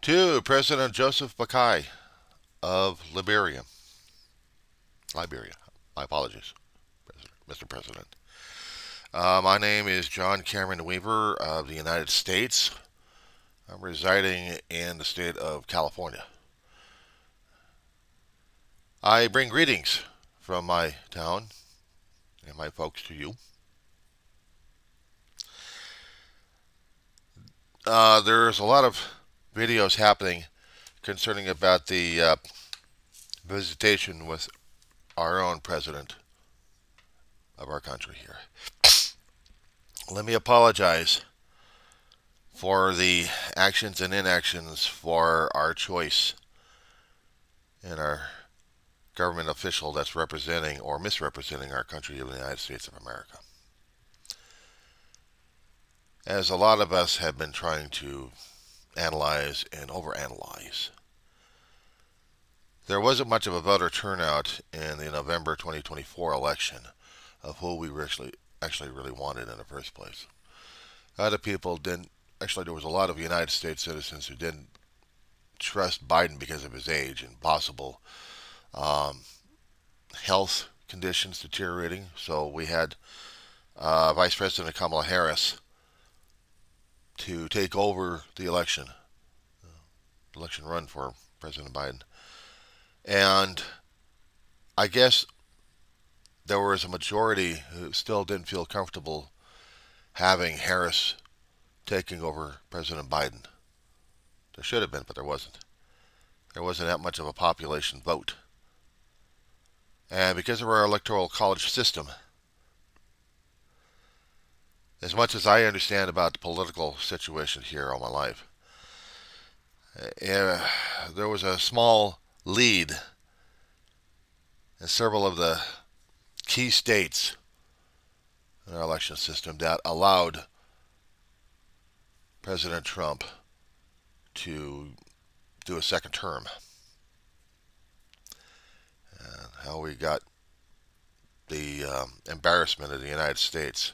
To President Joseph Boakai of Liberia. Liberia. My apologies, Mr. President. My name is John Cameron Weaver of the United States. I'm residing in the state of California. I bring greetings from my town and my folks to you. There's a lot of videos happening concerning about the visitation with our own president of our country here. Let me apologize for the actions and inactions for our choice and our government official that's representing or misrepresenting our country of the United States of America. As a lot of us have been trying to analyze and overanalyze, there wasn't much of a voter turnout in the November 2024 election of who we actually really wanted in the first place. Other people didn't. Actually, there was a lot of United States citizens who didn't trust Biden because of his age and possible um, health conditions deteriorating. So we had Vice President Kamala Harris to take over the election run for President Biden. And I guess there was a majority who still didn't feel comfortable having Harris taking over President Biden. There should have been, but there wasn't. There wasn't that much of a population vote. And because of our electoral college system, as much as I understand about the political situation here all my life, there was a small lead in several of the key states in our election system that allowed President Trump to do a second term. And how we got the embarrassment of the United States.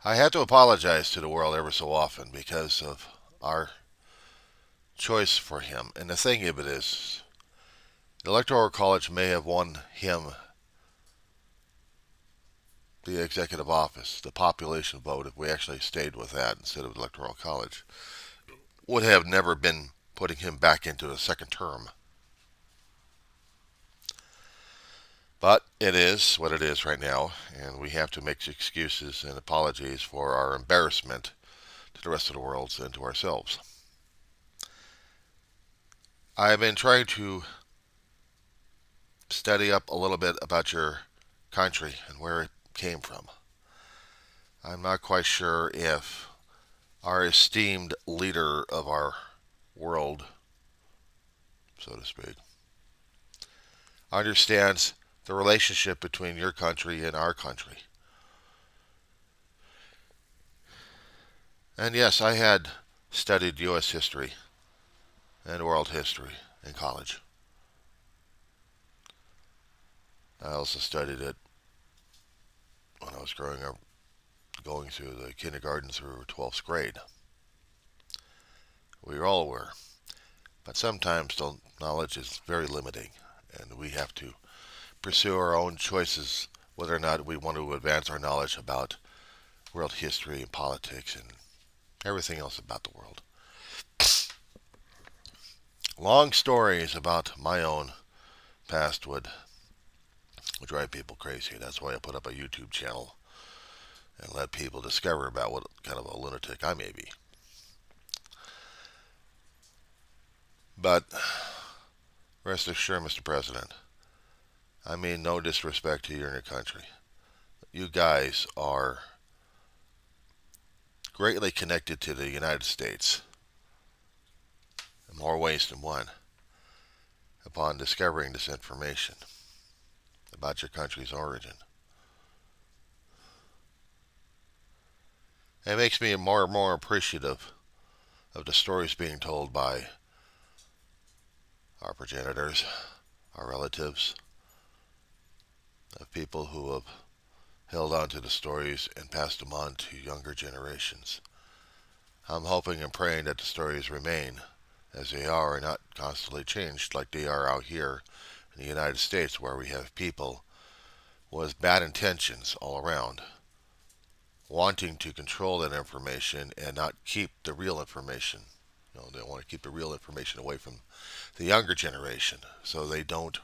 I had to apologize to the world ever so often because of our choice for him. And the thing of it is, the Electoral College may have won him the executive office. The population vote, if we actually stayed with that instead of the Electoral College, would have never been putting him back into a second term. But it is what it is right now, and we have to make excuses and apologies for our embarrassment to the rest of the world and to ourselves. I've been trying to study up a little bit about your country and where it came from. I'm not quite sure if our esteemed leader of our world, so to speak, understands the relationship between your country and our country. And yes, I had studied U.S. history and world history in college. I also studied it when I was growing up, going through the kindergarten through 12th grade. We all were. But sometimes the knowledge is very limiting, and we have to pursue our own choices whether or not we want to advance our knowledge about world history and politics and everything else about the world. Long stories about my own past would drive people crazy. That's why I put up a YouTube channel and let people discover about what kind of a lunatic I may be. But rest assured, Mr. President, I mean no disrespect to you and your country. You guys are greatly connected to the United States in more ways than one upon discovering this information about your country's origin. It makes me more and more appreciative of the stories being told by our progenitors, our relatives, of people who have held on to the stories and passed them on to younger generations. I'm hoping and praying that the stories remain as they are and not constantly changed like they are out here in the United States, where we have people with bad intentions all around, wanting to control that information and not keep the real information. They want to keep the real information away from the younger generation so they don't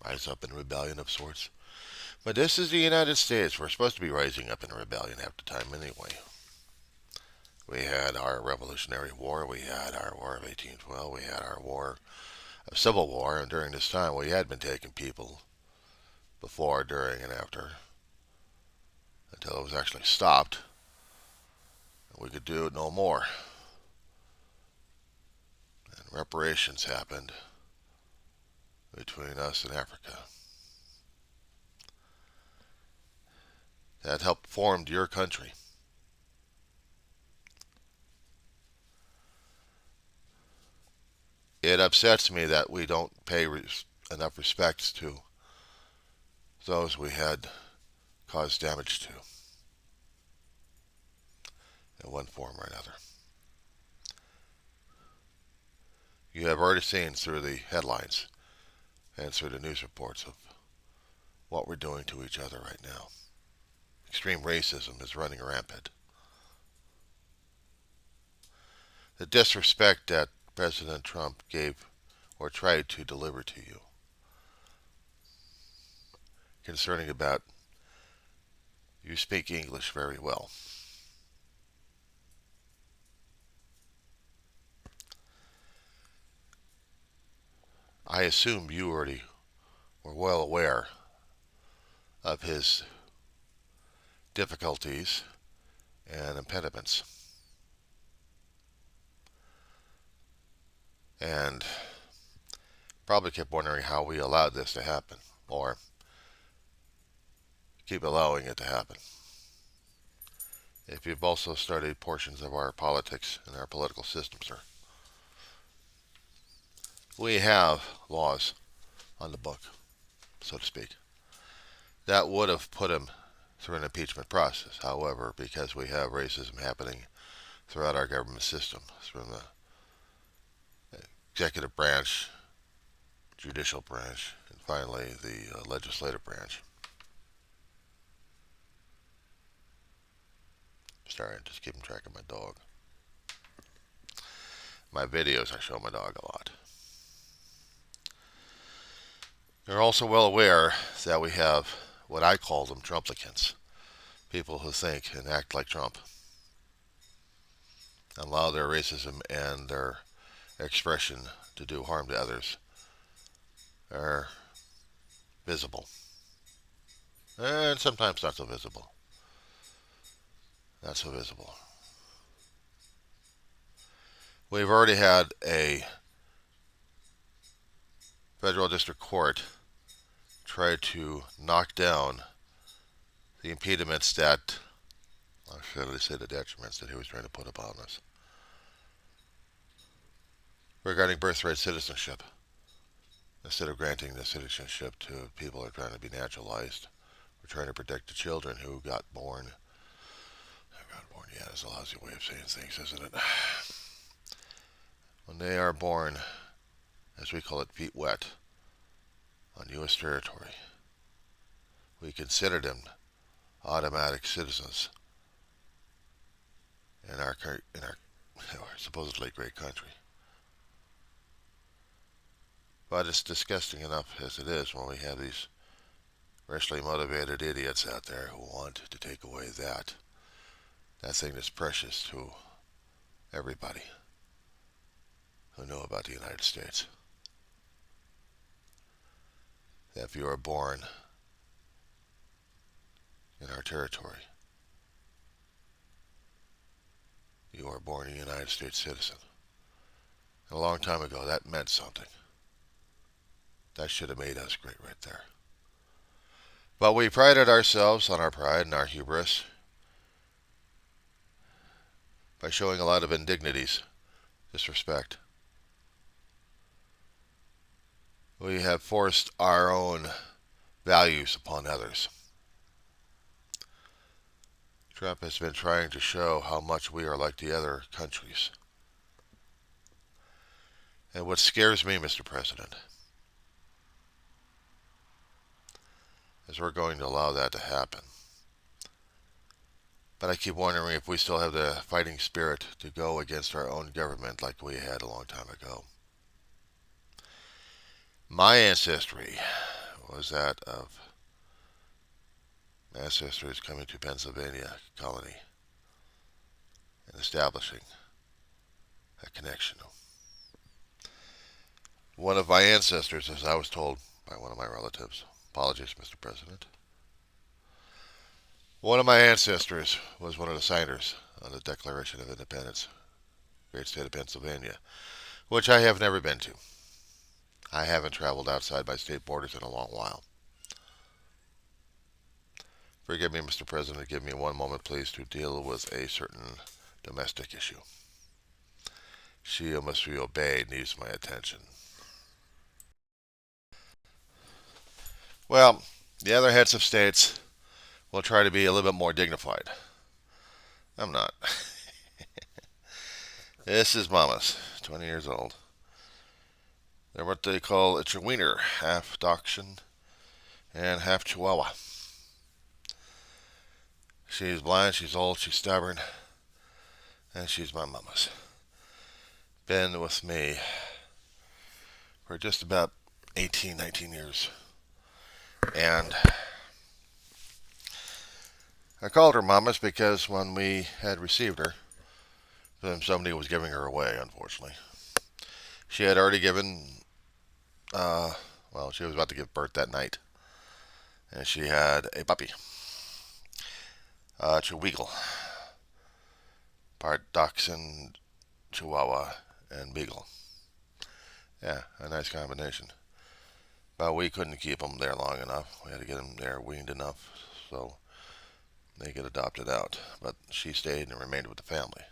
rise up in rebellion of sorts. But this is the United States. We're supposed to be rising up in a rebellion half the time anyway. We had our Revolutionary War, we had our War of 1812, we had our War of Civil War, and during this time we had been taking people before, during, and after until it was actually stopped. We could do it no more. And reparations happened between us and Africa. That helped form your country. It upsets me that we don't pay enough respects to those we had caused damage to in one form or another. You have already seen through the headlines and through the news reports of what we're doing to each other right now. Extreme racism is running rampant. The disrespect that President Trump gave or tried to deliver to you concerning about you speak English very well. I assume you already were well aware of his difficulties and impediments. And probably kept wondering how we allowed this to happen, or keep allowing it to happen. If you've also studied portions of our politics and our political system, sir, we have laws on the book, so to speak, that would have put him through an impeachment process. However, because we have racism happening throughout our government system, from the executive branch, judicial branch, and finally the legislative branch. Sorry, I'm just keeping track of my dog. My videos, I show my dog a lot. You're also well aware that we have what I call them Trumplicants, people who think and act like Trump, and allow their racism and their expression to do harm to others are visible, and sometimes not so visible. Not so visible. We've already had a federal district court try to knock down the impediments that, or should I say the detriments that he was trying to put upon us regarding birthright citizenship. Instead of granting the citizenship to people who are trying to be naturalized, we're trying to protect the children who got born. Yeah, that's a lousy way of saying things, isn't it? When they are born, as we call it, feet wet, on U.S. territory, we consider them automatic citizens in our supposedly great country. But it's disgusting enough as it is when we have these racially motivated idiots out there who want to take away that thing that's precious to everybody who know about the United States. That if you are born in our territory, you are born a United States citizen. And a long time ago, that meant something. That should have made us great right there. But we prided ourselves on our pride and our hubris by showing a lot of indignities, disrespect. We have forced our own values upon others. Trump has been trying to show how much we are like the other countries. And what scares me, Mr. President, is we're going to allow that to happen. But I keep wondering if we still have the fighting spirit to go against our own government like we had a long time ago. My ancestry was that of ancestors coming to Pennsylvania colony and establishing a connection. One of my ancestors, as I was told by one of my relatives, apologies, Mr. President, one of my ancestors was one of the signers on the Declaration of Independence, great state of Pennsylvania, which I have never been to. I haven't traveled outside my state borders in a long while. Forgive me, Mr. President, give me one moment, please, to deal with a certain domestic issue. She who must be obeyed needs my attention. Well, the other heads of states will try to be a little bit more dignified. I'm not. This is Mama's, 20 years old. They're what they call a Chihuahua, half Dachshund and half Chihuahua. She's blind, she's old, she's stubborn, and she's my mama's. Been with me for just about 18, 19 years. And I called her mama's because when we had received her, somebody was giving her away, unfortunately. She had already given, she was about to give birth that night. And she had a puppy, Chihuahua, part Dachshund, Chihuahua, and Beagle. Yeah, a nice combination. But we couldn't keep them there long enough. We had to get them there weaned enough so they get adopted out. But she stayed and remained with the family.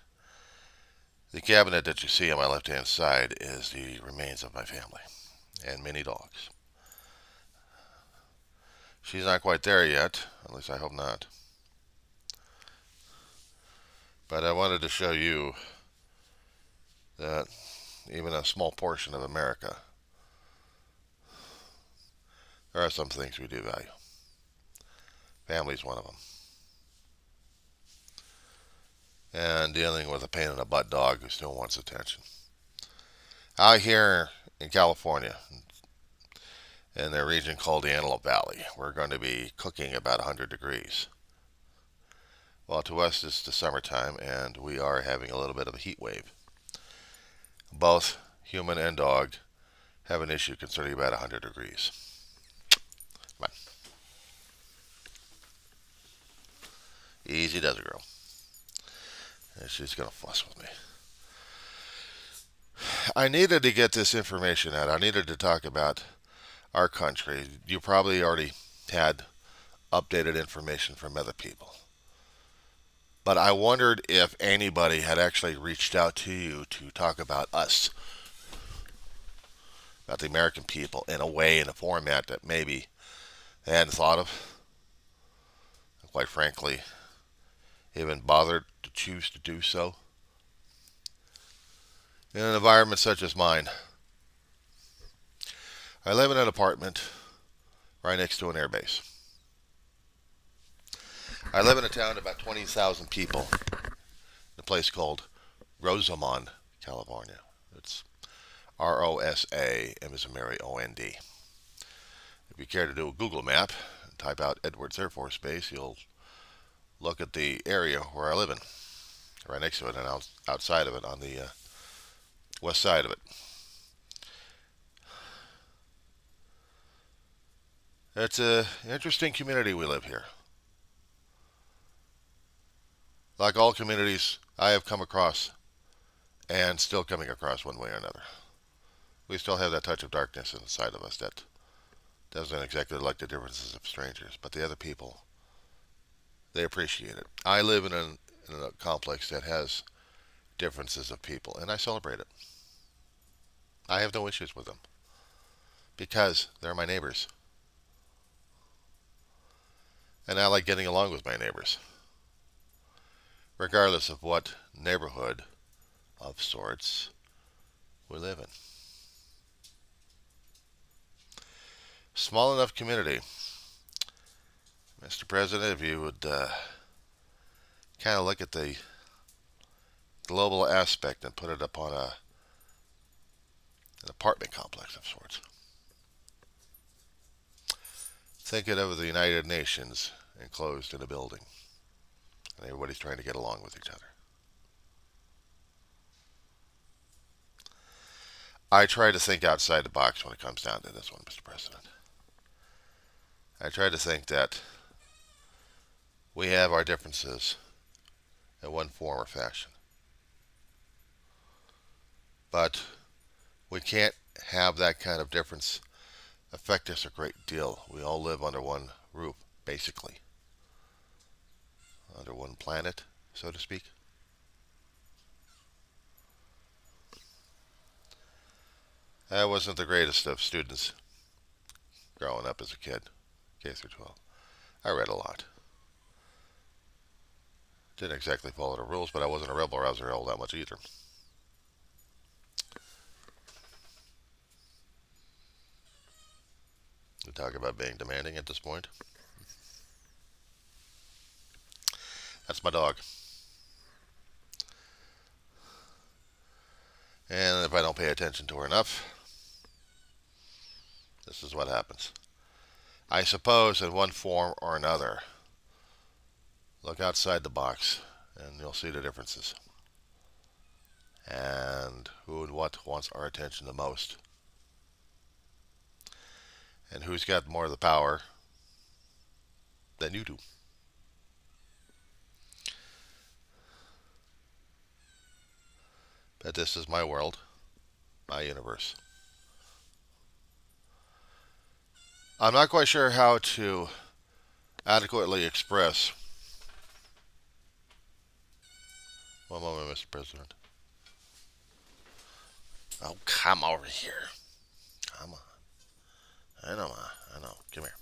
The cabinet that you see on my left-hand side is the remains of my family and many dogs. She's not quite there yet, at least I hope not. But I wanted to show you that even a small portion of America, there are some things we do value. Family's one of them. And dealing with a pain in the butt dog who still wants attention. Out here in California, in the region called the Antelope Valley, we're going to be cooking about 100 degrees. Well, to us it's the summertime and we are having a little bit of a heat wave. Both human and dog have an issue concerning about 100 degrees. Come on. Easy does it, girl. And she's going to fuss with me. I needed to get this information out. I needed to talk about our country. You probably already had updated information from other people. But I wondered if anybody had actually reached out to you to talk about us, about the American people, in a way, in a format that maybe they hadn't thought of. And quite frankly, even bothered to choose to do so. In an environment such as mine, I live in an apartment right next to an airbase. I live in a town of about 20,000 people, in a place called Rosamond, California. It's R-O-S-A, M as in Mary, O-N-D. If you care to do a Google map and type out Edwards Air Force Base, you'll look at the area where I live in, right next to it and outside of it on the west side of it. It's an interesting community we live here. Like all communities I have come across and still coming across one way or another, we still have that touch of darkness inside of us that doesn't exactly like the differences of strangers, but the other people, they appreciate it. I live in a complex that has differences of people, and I celebrate it. I have no issues with them because they're my neighbors. And I like getting along with my neighbors. regardless of what neighborhood of sorts we live in. Small enough community. Mr. President, if you would kind of look at the global aspect and put it upon an apartment complex of sorts. Think of the United Nations enclosed in a building, and everybody's trying to get along with each other. I try to think outside the box when it comes down to this one, Mr. President. I try to think that we have our differences in one form or fashion. But we can't have that kind of difference affect us a great deal. We all live under one roof, basically. Under one planet, so to speak. I wasn't the greatest of students growing up as a kid, K through 12. I read a lot. Didn't exactly follow the rules, but I wasn't a rebel or I was a rebel that much either. We talk about being demanding at this point. That's my dog. And if I don't pay attention to her enough, this is what happens. I suppose in one form or another, look outside the box and you'll see the differences. And who and what wants our attention the most. And who's got more of the power than you do. But this is my world, my universe. I'm not quite sure how to adequately express. One moment, Mr. President. Oh, come over here. Come on. I know. Come here.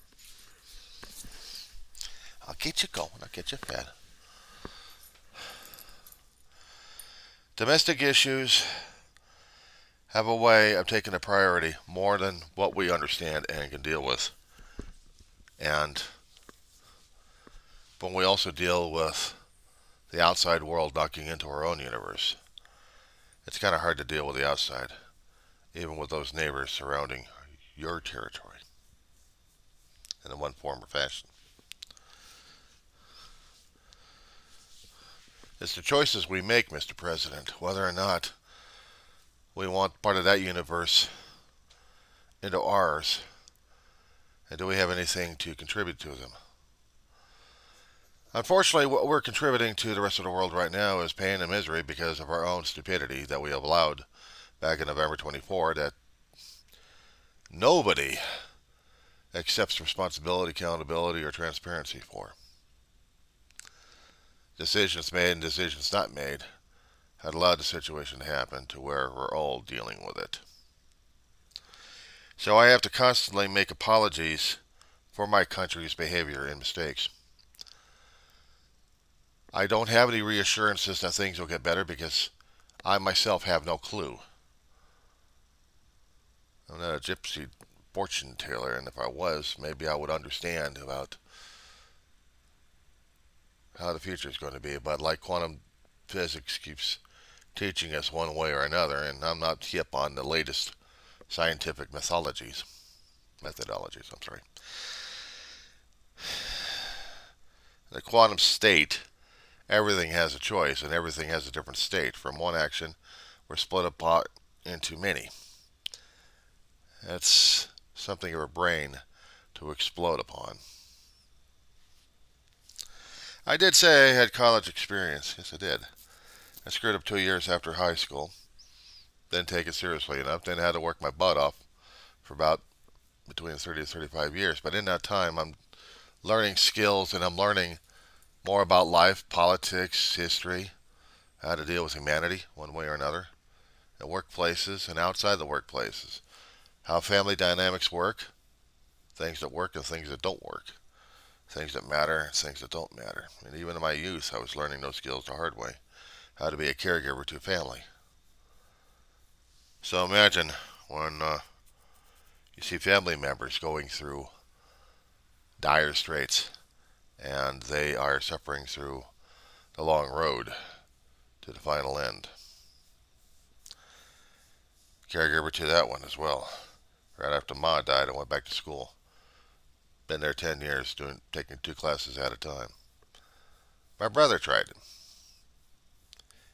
I'll get you going. I'll get you fed. Domestic issues have a way of taking a priority more than what we understand and can deal with. And when we also deal with the outside world knocking into our own universe, it's kind of hard to deal with the outside, even with those neighbors surrounding your territory in one form or fashion. It's the choices we make, Mr. President, whether or not we want part of that universe into ours, and do we have anything to contribute to them. Unfortunately, what we're contributing to the rest of the world right now is pain and misery because of our own stupidity that we have allowed back in November 24 that nobody accepts responsibility, accountability, or transparency for. Decisions made and decisions not made had allowed the situation to happen to where we're all dealing with it. So I have to constantly make apologies for my country's behavior and mistakes. I don't have any reassurances that things will get better because I myself have no clue. I'm not a gypsy fortune teller, and if I was, maybe I would understand about how the future is going to be. But like quantum physics keeps teaching us one way or another, and I'm not hip on the latest scientific methodologies. The quantum state, everything has a choice, and everything has a different state. From one action, we're split apart into many. That's something of a brain to explode upon. I did say I had college experience. Yes, I did. I screwed up 2 years after high school. Didn't take it seriously enough. Then had to work my butt off for about between 30 to 35 years. But in that time, I'm learning skills and I'm learning more about life, politics, history, how to deal with humanity one way or another, at workplaces and outside the workplaces, how family dynamics work, things that work and things that don't work, things that matter and things that don't matter. And even in my youth, I was learning those skills the hard way, how to be a caregiver to family. So imagine when you see family members going through dire straits and they are suffering through the long road to the final end. Caregiver to that one as well. Right after Ma died, I went back to school. Been there 10 years, taking 2 classes at a time. My brother tried it.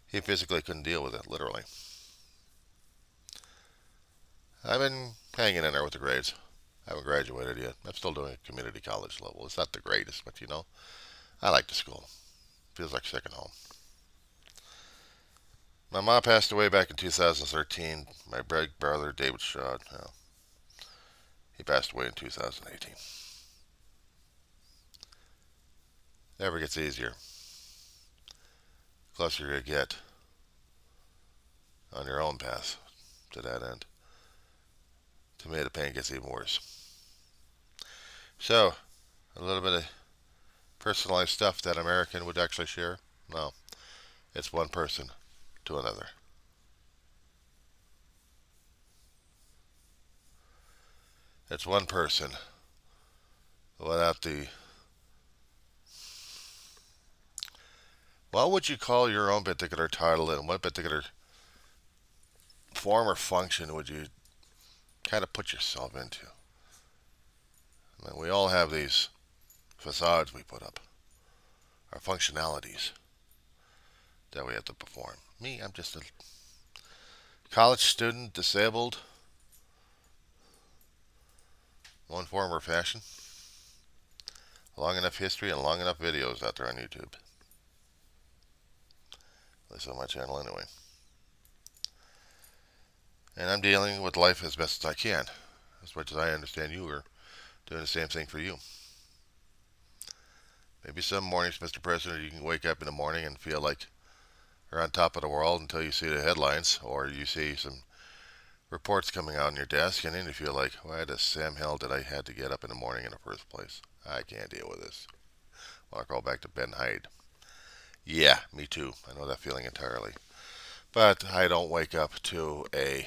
He physically couldn't deal with it, literally. I've been hanging in there with the grades. I haven't graduated yet. I'm still doing a community college level. It's not the greatest, but I like the school. Feels like second home. My mom passed away back in 2013. My big brother, David Shaw, he passed away in 2018. Never gets easier. The closer you get on your own path to that end. To me, the pain gets even worse. So, a little bit of personalized stuff that American would actually share? No. It's one person to another. It's one person without the. What would you call your own particular title and what particular form or function would you kind of put yourself into? I mean, we all have these facades we put up, our functionalities that we have to perform. Me, I'm just a college student, disabled, one form or fashion. Long enough history and long enough videos out there on YouTube. At least on my channel anyway. And I'm dealing with life as best as I can. As much as I understand you are doing the same thing for you. Maybe some mornings, Mr. President, you can wake up in the morning and feel like you're on top of the world until you see the headlines or you see some reports coming out on your desk, and then you feel like, why the Sam hell did I had to get up in the morning in the first place? I can't deal with this. I want to call back to Ben Hyde. Yeah, me too. I know that feeling entirely. But I don't wake up to an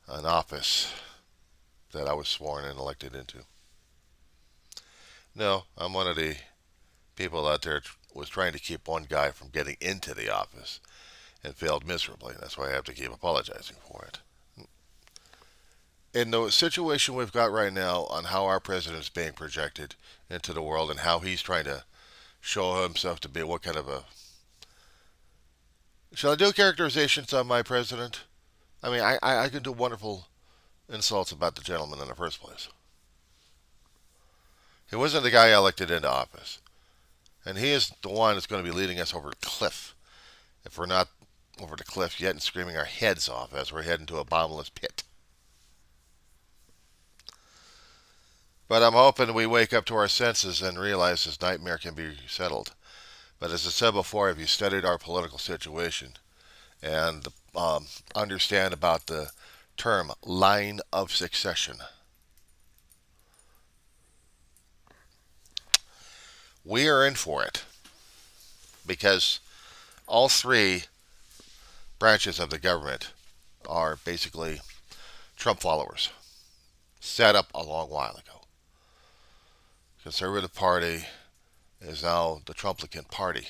office that I was sworn and elected into. No, I'm one of the people out there was trying to keep one guy from getting into the office and failed miserably. That's why I have to keep apologizing for it. In the situation we've got right now on how our president is being projected into the world and how he's trying to show himself to be what kind of a. Shall I do characterizations on my president? I mean, I can do wonderful insults about the gentleman in the first place. He wasn't the guy elected into office. And he is the one that's going to be leading us over a cliff. If we're not over the cliff yet and screaming our heads off as we're heading to a bottomless pit. But I'm hoping we wake up to our senses and realize this nightmare can be settled. But as I said before, if you studied our political situation and understand about the term line of succession, we are in for it because all three branches of the government are basically Trump followers, set up a long while ago. The Conservative Party is now the Trumplicant Party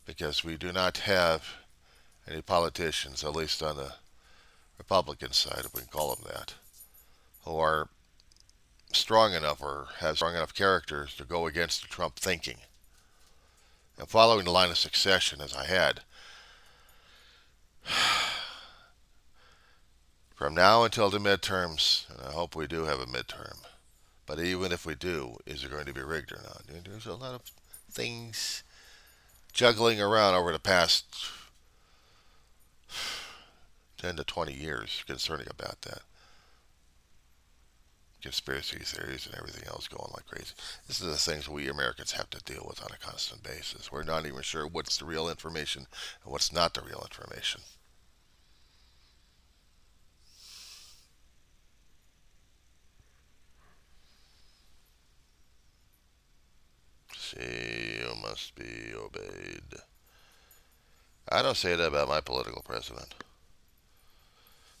because we do not have any politicians, at least on the Republican side, if we can call them that, who are strong enough or have strong enough characters to go against the Trump thinking. And following the line of succession as I had, from now until the midterms, and I hope we do have a midterm, but even if we do, is it going to be rigged or not? There's a lot of things juggling around over the past 10 to 20 years concerning about that. Conspiracy theories and everything else going like crazy. This is the things we Americans have to deal with on a constant basis. We're not even sure what's the real information and what's not the real information. See, you must be obeyed. I don't say that about my political president.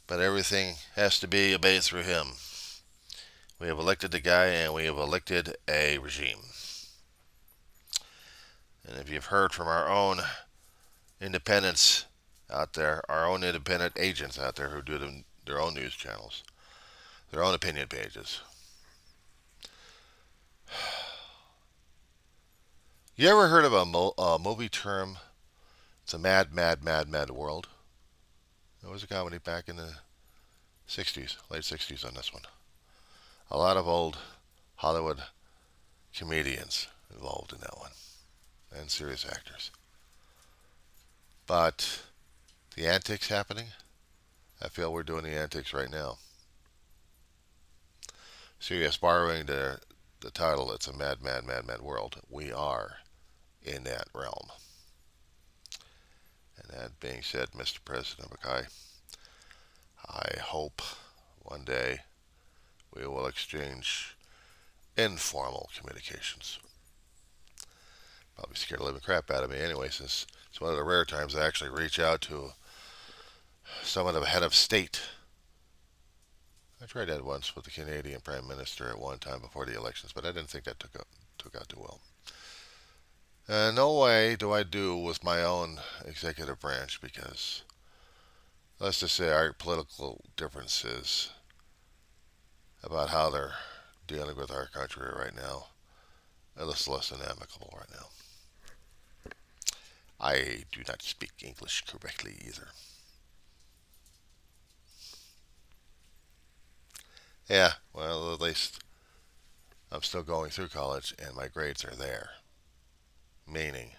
But everything has to be obeyed through him. We have elected the guy and we have elected a regime. And if you've heard from our own independents out there, our own independent agents out there who do their own news channels, their own opinion pages. You ever heard of a movie term? It's a mad, mad, mad, mad world. There was a comedy back in the 60s, late 60s on this one. A lot of old Hollywood comedians involved in that one, and serious actors. But the antics happening, I feel we're doing the antics right now. So yes, borrowing the title, it's a mad, mad, mad, mad world. We are in that realm. And that being said, Mr. President Boakai, I hope one day we will exchange informal communications. Probably scared the living crap out of me anyway, since it's one of the rare times I actually reach out to someone of a head of state. I tried that once with the Canadian Prime Minister at one time before the elections, but I didn't think that took out too well. No way do I do with my own executive branch because let's just say our political differences about how they're dealing with our country right now are less than amicable right now. I do not speak English correctly either. Yeah, well, at least I'm still going through college and my grades are there. Meaning,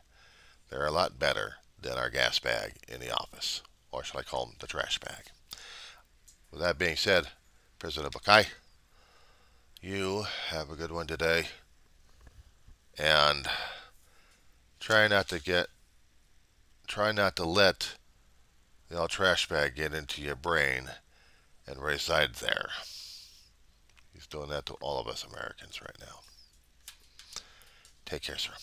they're a lot better than our gas bag in the office. Or should I call them the trash bag? With that being said, President Boakai, you have a good one today. And try not to let the old trash bag get into your brain and reside there. He's doing that to all of us Americans right now. Take care, sir.